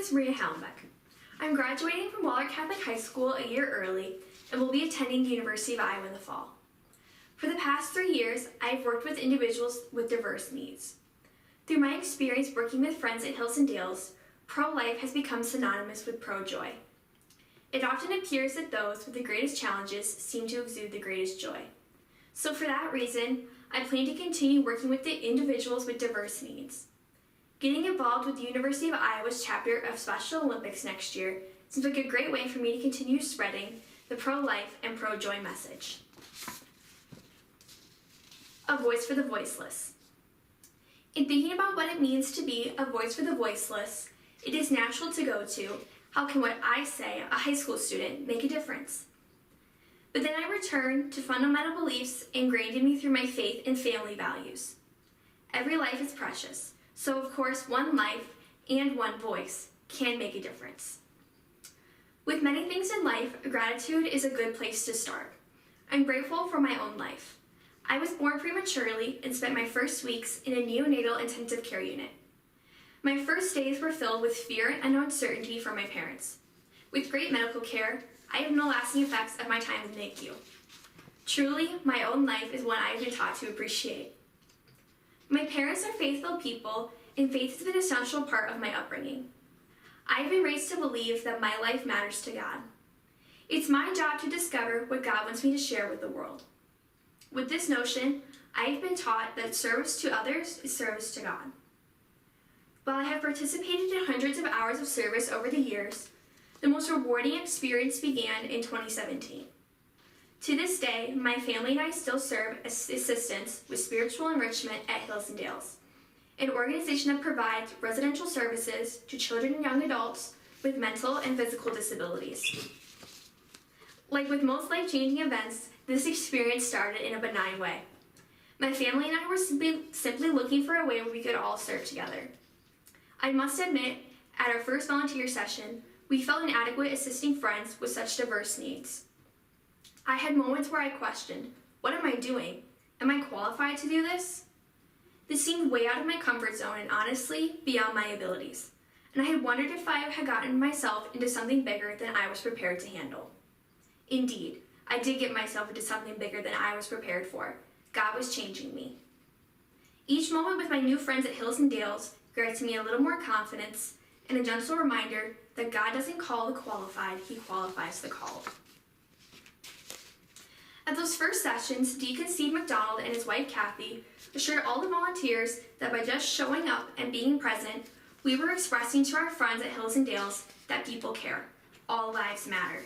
is Maria Hallenbeck. I'm graduating from Waller Catholic High School a year early and will be attending the University of Iowa in the fall. For the past 3 years, I've worked with individuals with diverse needs. Through my experience working with friends at Hills and Dales, pro-life has become synonymous with pro-joy. It often appears that those with the greatest challenges seem to exude the greatest joy. So for that reason, I plan to continue working with the individuals with diverse needs. Getting involved with the University of Iowa's chapter of Special Olympics next year seems like a great way for me to continue spreading the pro-life and pro-joy message. A voice for the voiceless. In thinking about what it means to be a voice for the voiceless, it is natural to go to, how can what I say, a high school student, make a difference? But then I return to fundamental beliefs ingrained in me through my faith and family values. Every life is precious, so of course one life and one voice can make a difference. With many things in life, gratitude is a good place to start. I'm grateful for my own life. I was born prematurely and spent my first weeks in a neonatal intensive care unit. My first days were filled with fear and uncertainty for my parents. With great medical care, I have no lasting effects of my time in the NICU. Truly, my own life is one I have been taught to appreciate. My parents are faithful people, and faith has been an essential part of my upbringing. I have been raised to believe that my life matters to God. It's my job to discover what God wants me to share with the world. With this notion, I have been taught that service to others is service to God. While I have participated in hundreds of hours of service over the years, the most rewarding experience began in 2017. To this day, my family and I still serve as assistants with spiritual enrichment at Hills and Dales, an organization that provides residential services to children and young adults with mental and physical disabilities. Like with most life-changing events, this experience started in a benign way. My family and I were simply looking for a way where we could all serve together. I must admit, at our first volunteer session, we felt inadequate assisting friends with such diverse needs. I had moments where I questioned, what am I doing? Am I qualified to do this? This seemed way out of my comfort zone and honestly, beyond my abilities. And I had wondered if I had gotten myself into something bigger than I was prepared to handle. Indeed, I did get myself into something bigger than I was prepared for. God was changing me. Each moment with my new friends at Hills and Dales grants me a little more confidence and a gentle reminder that God doesn't call the qualified, He qualifies the called. At those first sessions, Deacon Steve McDonald and his wife Kathy assured all the volunteers that by just showing up and being present, we were expressing to our friends at Hills and Dales that people care. All lives matter.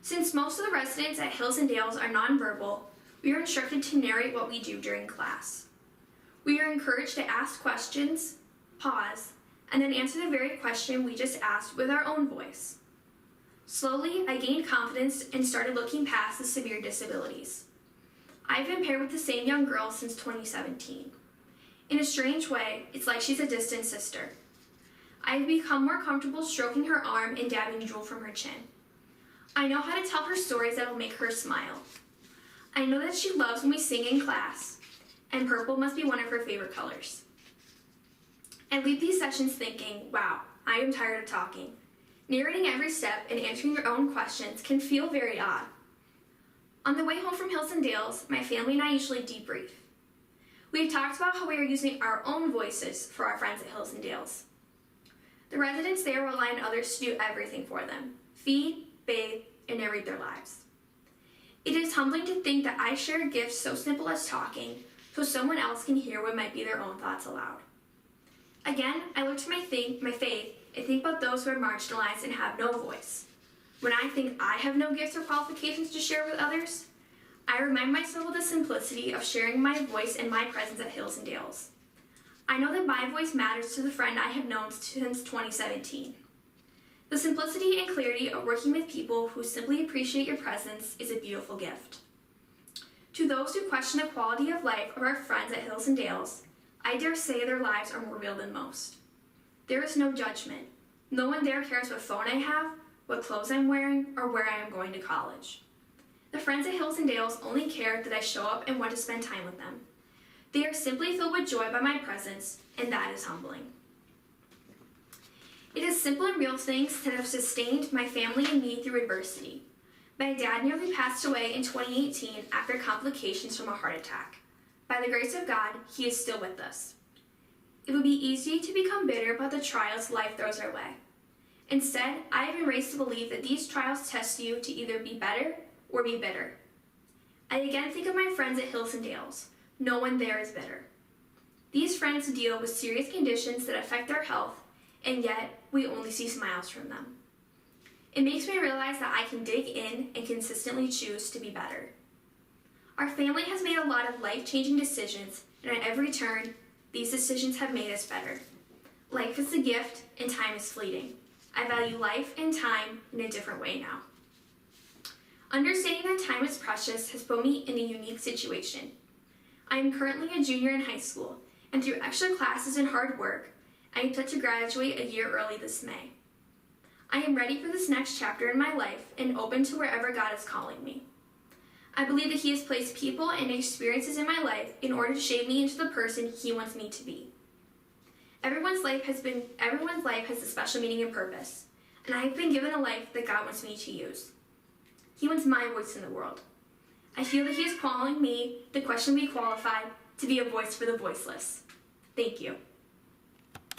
Since most of the residents at Hills and Dales are nonverbal, we are instructed to narrate what we do during class. We are encouraged to ask questions, pause, and then answer the very question we just asked with our own voice. Slowly, I gained confidence and started looking past the severe disabilities. I've been paired with the same young girl since 2017. In a strange way, it's like she's a distant sister. I've become more comfortable stroking her arm and dabbing drool from her chin. I know how to tell her stories that will make her smile. I know that she loves when we sing in class, and purple must be one of her favorite colors. I leave these sessions thinking, wow, I am tired of talking. Narrating every step and answering your own questions can feel very odd. On the way home from Hills and Dales, my family and I usually debrief. We've talked about how we are using our own voices for our friends at Hills and Dales. The residents there rely on others to do everything for them: feed, bathe, and narrate their lives. It is humbling to think that I share a gift so simple as talking so someone else can hear what might be their own thoughts aloud. Again, I look to my faith and think about those who are marginalized and have no voice. When I think I have no gifts or qualifications to share with others, I remind myself of the simplicity of sharing my voice and my presence at Hills and Dales. I know that my voice matters to the friend I have known since 2017. The simplicity and clarity of working with people who simply appreciate your presence is a beautiful gift. To those who question the quality of life of our friends at Hills and Dales, I dare say their lives are more real than most. There is no judgment. No one there cares what phone I have, what clothes I'm wearing, or where I am going to college. The friends at Hills and Dales only care that I show up and want to spend time with them. They are simply filled with joy by my presence, and that is humbling. It is simple and real things that have sustained my family and me through adversity. My dad nearly passed away in 2018 after complications from a heart attack. By the grace of God, he is still with us. It would be easy to become bitter about the trials life throws our way. Instead, I have been raised to believe that these trials test you to either be better or be bitter. I again think of my friends at Hills and Dales. No one there is bitter. These friends deal with serious conditions that affect their health, and yet we only see smiles from them. It makes me realize that I can dig in and consistently choose to be better. Our family has made a lot of life-changing decisions, and at every turn, these decisions have made us better. Life is a gift, and time is fleeting. I value life and time in a different way now. Understanding that time is precious has put me in a unique situation. I am currently a junior in high school, and through extra classes and hard work, I am set to graduate a year early this May. I am ready for this next chapter in my life and open to wherever God is calling me. I believe that He has placed people and experiences in my life in order to shape me into the person He wants me to be. Everyone's life has a special meaning and purpose, and I have been given a life that God wants me to use. He wants my voice in the world. I feel that He is calling me, the questionably qualified, to be a voice for the voiceless. Thank you.